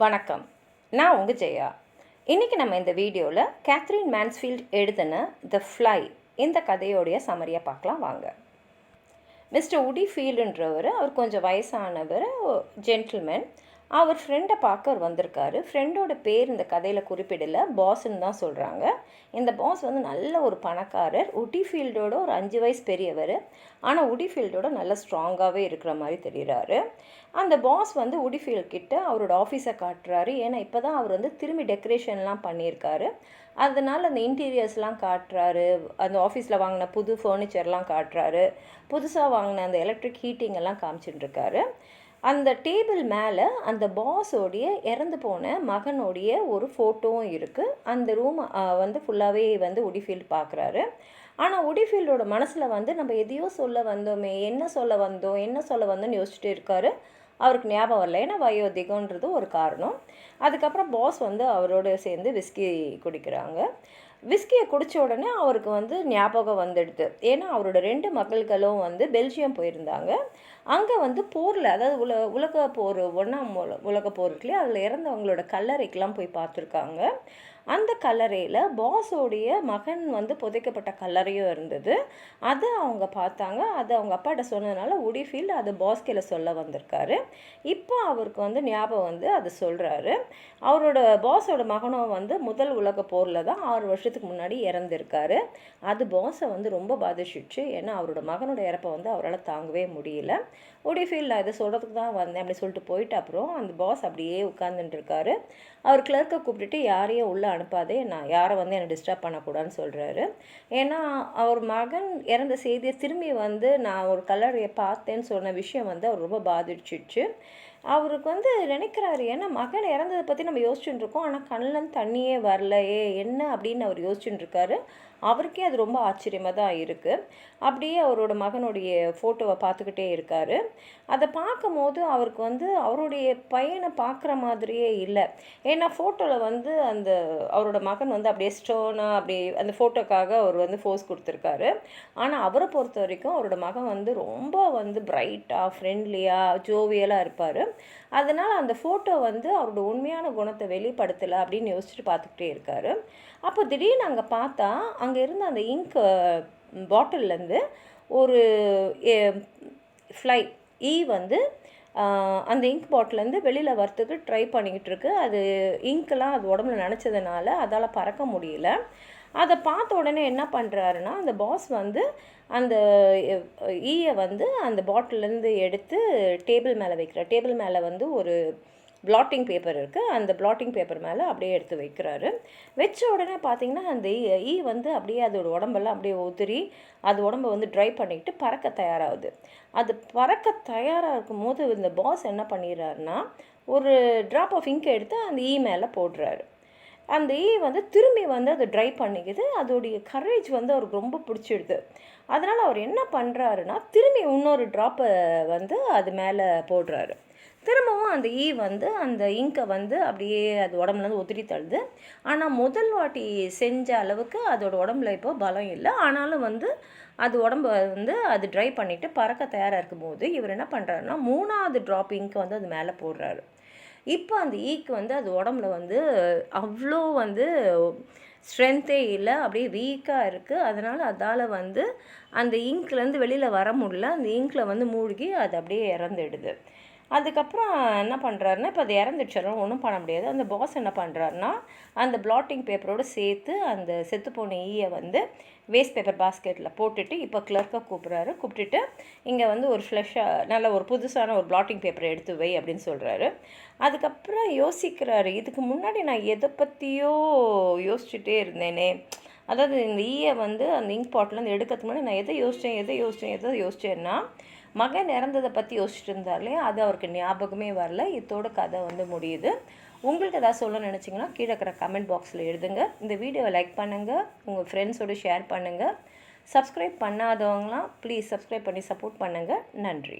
வணக்கம், நான் உங்கள் ஜெயா. இன்றைக்கி நம்ம இந்த வீடியோவில் கேத்ரின் மேன்ஸ்ஃபீல்ட் எழுதின த ஃப்ளை இந்த கதையோடைய சம்மரியை பார்க்கலாம் வாங்க. மிஸ்டர் உடிஃபீல்டுன்றவர், அவர் கொஞ்சம் வயசானவர், ஜென்டில்மேன். அவர் ஃப்ரெண்டை பார்க்க அவர் வந்திருக்காரு. ஃப்ரெண்டோட பேர் இந்த கதையில் குறிப்பிடலை, பாஸ்ன்னு தான் சொல்கிறாங்க. இந்த பாஸ் வந்து நல்ல ஒரு பணக்காரர். உடிஃபீல்டோட ஒரு 5 வயசு பெரியவர். ஆனால் உடிஃபீல்டோட நல்ல ஸ்ட்ராங்காகவே இருக்கிற மாதிரி தெரிகிறாரு. அந்த பாஸ் வந்து உடிஃபீல்ட் கிட்ட அவரோட ஆஃபீஸை காட்டுறாரு. ஏன்னா இப்போ தான் அவர் வந்து திரும்பி டெக்கரேஷன்லாம் பண்ணியிருக்காரு. அதனால் அந்த இன்டீரியர்ஸ்லாம் காட்டுறாரு. அந்த ஆஃபீஸில் வாங்கின புது ஃபர்னிச்சர்லாம் காட்டுறாரு. புதுசாக வாங்கின அந்த எலக்ட்ரிக் ஹீட்டிங் எல்லாம் காமிச்சுட்டுருக்காரு. அந்த டேபிள் மேலே அந்த பாஸோடைய இறந்து போன மகனுடைய ஒரு ஃபோட்டோவும் இருக்குது. அந்த ரூம் வந்து ஃபுல்லாகவே வந்து உடிஃபீல்டு பார்க்குறாரு. ஆனால் உடிஃபீல்டோட மனசில் வந்து நம்ம எதையோ சொல்ல வந்தோமே, என்ன சொல்ல வந்தோம்னு யோசிச்சுட்டு இருக்காரு. அவருக்கு ஞாபகம் வரல, ஏன்னா வயோதிகன்றது ஒரு காரணம். அதுக்கப்புறம் பாஸ் வந்து அவரோட சேர்ந்து விஸ்கி குடிக்கிறாங்க. விஸ்கியை குடித்த உடனே அவருக்கு வந்து ஞாபகம் வந்துடுது. ஏன்னா அவரோட 2 மகள்களும் வந்து பெல்ஜியம் போயிருந்தாங்க. அங்கே வந்து போரில், அதாவது உலக போர் 1ஆம் உலக போர் இருக்கு இல்லையா, அதில் இறந்தவங்களோட கல்லறைக்கெலாம் போய் பார்த்துருக்காங்க. அந்த கல்லறையில் பாஸோடைய மகன் வந்து புதைக்கப்பட்ட கல்லறையும் இருந்தது. அதை அவங்க பார்த்தாங்க. அது அவங்க அப்பாட்ட சொன்னதுனால உடிஃபீல்டு அது பாஸ்கில் சொல்ல வந்திருக்காரு. இப்போ அவருக்கு வந்து ஞாபகம் வந்து அதை சொல்கிறாரு. அவரோட பாஸோட மகனும் வந்து முதல் உலக போரில் தான் 6 வருஷத்துக்கு முன்னாடி இறந்துருக்காரு. அது பாஸை வந்து ரொம்ப பாதிச்சிடுச்சு. ஏன்னா அவரோட மகனோட இறப்பை வந்து அவரால் தாங்கவே முடியல. உடிஃபீல்டு இதை சொல்கிறதுக்கு தான் வந்தேன் அப்படி சொல்லிட்டு போயிட்டு அப்புறம் அந்த பாஸ் அப்படியே உட்காந்துட்டுருக்காரு. அவர் கிளர்க்கை கூப்பிட்டுட்டு யாரையும் உள்ளே அனுப்பாதே, நான் யாரை வந்து என்னை டிஸ்டர்ப் பண்ணக்கூடாதுன்னு சொல்கிறாரு. ஏன்னா அவர் மகன் இறந்த செய்தியை திரும்பி வந்து நான் ஒரு கல்லறையை பார்த்தேன்னு சொன்ன விஷயம் வந்து அவர் ரொம்ப பாதிச்சிடுச்சு. அவருக்கு வந்து நினைக்கிறாரு, ஏன்னா மகன் இறந்ததை பற்றி நம்ம யோசிச்சுட்டு இருக்கோம், ஆனால் கண்ணில் தண்ணியே வரலையே என்ன அப்படின்னு அவர் யோசிச்சுட்டு இருக்காரு. அவருக்கே அது ரொம்ப ஆச்சரியமாக தான் இருக்குது. அப்படியே அவரோட மகனுடைய ஃபோட்டோவை பார்த்துக்கிட்டே இருக்கார். அதை பார்க்கும்போது அவருக்கு வந்து அவருடைய பையனை பார்க்குற மாதிரியே இல்லை. ஏன்னா ஃபோட்டோவில் வந்து அந்த அவரோட மகன் வந்து அப்படியே ஸ்டோனாக அப்படி அந்த ஃபோட்டோக்காக அவர் வந்து ஃபோர்ஸ் கொடுத்துருக்காரு. ஆனால் அவரை பொறுத்த வரைக்கும் அவரோட மகன் வந்து ரொம்ப வந்து பிரைட்டாக, ஃப்ரெண்ட்லியாக, ஜோவியலாக இருப்பார். அதனால் அந்த ஃபோட்டோ வந்து அவரோட உண்மையான குணத்தை வெளிப்படுத்தலை அப்படின்னு யோசிச்சுட்டு பார்த்துக்கிட்டே இருக்கார். அப்போ திடீர்னு அங்கே பார்த்தா அங்கே இருந்த அந்த இங்க் பாட்டில்லேருந்து ஒரு ஃப்ளை வந்து அந்த இங்க் பாட்டிலேருந்து வெளியில் வரத்துக்கு ட்ரை பண்ணிக்கிட்டு இருக்கு. அது இங்க்கெலாம் அது உடம்புல நினச்சதுனால அதால் பறக்க முடியல. அதை பார்த்த உடனே என்ன பண்ணுறாருன்னா, அந்த பாஸ் வந்து அந்த ஈயை வந்து அந்த பாட்டிலேருந்து எடுத்து டேபிள் மேலே வைக்கிறார். டேபிள் மேலே வந்து ஒரு பிளாட்டிங் பேப்பர் இருக்குது. அந்த பிளாட்டிங் பேப்பர் மேலே அப்படியே எடுத்து வைக்கிறாரு. வச்ச உடனே பார்த்திங்கன்னா அந்த ஈ வந்து அப்படியே அதோட உடம்பெல்லாம் அப்படியே உதிரி அது உடம்பை வந்து ட்ரை பண்ணிக்கிட்டு பறக்க தயாராகுது. அது பறக்க தயாராக இருக்கும் போது இந்த பாஸ் என்ன பண்ணிடுறாருன்னா, ஒரு ட்ராப் ஆஃப் இங்க் எடுத்து அந்த ஈ மேலே போடுறாரு. அந்த ஈ வந்து திரும்பி வந்து அதை ட்ரை பண்ணிக்குது. அதோடைய கரேஜ் வந்து அவருக்கு ரொம்ப பிடிச்சிடுது. அதனால் அவர் என்ன பண்ணுறாருன்னா, திரும்பி இன்னொரு ட்ராப்பை வந்து அது மேலே போடுறாரு. திரும்பவும் அந்த ஈ வந்து அந்த இங்கை வந்து அப்படியே அது உடம்புலேருந்து உதிரி தள்ளுது. ஆனால் முதல் வாட்டி செஞ்ச அளவுக்கு அதோட உடம்புல இப்போ பலம் இல்லை. ஆனாலும் வந்து அது உடம்பு வந்து அது ட்ரை பண்ணிவிட்டு பறக்க தயாராக இருக்கும்போது இவர் என்ன பண்ணுறாருன்னா, 3ஆவது ட்ராப் இங்கை வந்து அது மேலே போடுறாரு. இப்போ அந்த ஈக்கு வந்து அது உடம்புல வந்து அவ்வளோ வந்து ஸ்ட்ரென்த்தே இல்லை, அப்படியே வீக்காக இருக்குது. அதனால் அதால் வந்து அந்த இங்க்லேருந்து வெளியில் வர முடியல. அந்த இங்கில் வந்து மூழ்கி அது அப்படியே இறந்துடுது. அதுக்கப்புறம் என்ன பண்ணுறாருன்னா, இப்போ அது இறந்துடுச்சாலும் ஒன்றும் பண்ண முடியாது. அந்த பாஸ் என்ன பண்ணுறாருன்னா, அந்த பிளாட்டிங் பேப்பரோடு சேர்த்து அந்த செத்துப்போன ஈயை வந்து வேஸ்ட் பேப்பர் பாஸ்கெட்டில் போட்டுட்டு இப்போ கிளர்க்கை கூப்பிட்டுட்டு இங்கே வந்து ஒரு ஃப்ளெஷ்ஷாக நல்ல ஒரு புதுசான ஒரு பிளாட்டிங் பேப்பரை எடுத்து வை அப்படின்னு சொல்கிறாரு. அதுக்கப்புறம் யோசிக்கிறாரு, இதுக்கு முன்னாடி நான் எதை பற்றியோ யோசிச்சுட்டே இருந்தேனே, அதாவது இந்த ஈயை வந்து அந்த இங்க் பாட்டிலேருந்து எடுக்கிறதுக்கு முன்னாடி நான் எதை யோசித்தேன்னா மகன் இறந்ததை பற்றி யோசிச்சுட்டு இருந்தார் இல்லையா, அது அவருக்கு ஞாபகமே வரல. இதோட கதை வந்து முடியுது. உங்களுக்கு எதாவது சொல்ல நினச்சிங்கன்னா கீழே இருக்கிற கமெண்ட் பாக்ஸில் எழுதுங்க. இந்த வீடியோவை லைக் பண்ணுங்கள், உங்கள் ஃப்ரெண்ட்ஸோடு ஷேர் பண்ணுங்கள். சப்ஸ்கிரைப் பண்ணாதவங்களாம் ப்ளீஸ் சப்ஸ்கிரைப் பண்ணி சப்போர்ட் பண்ணுங்கள். நன்றி.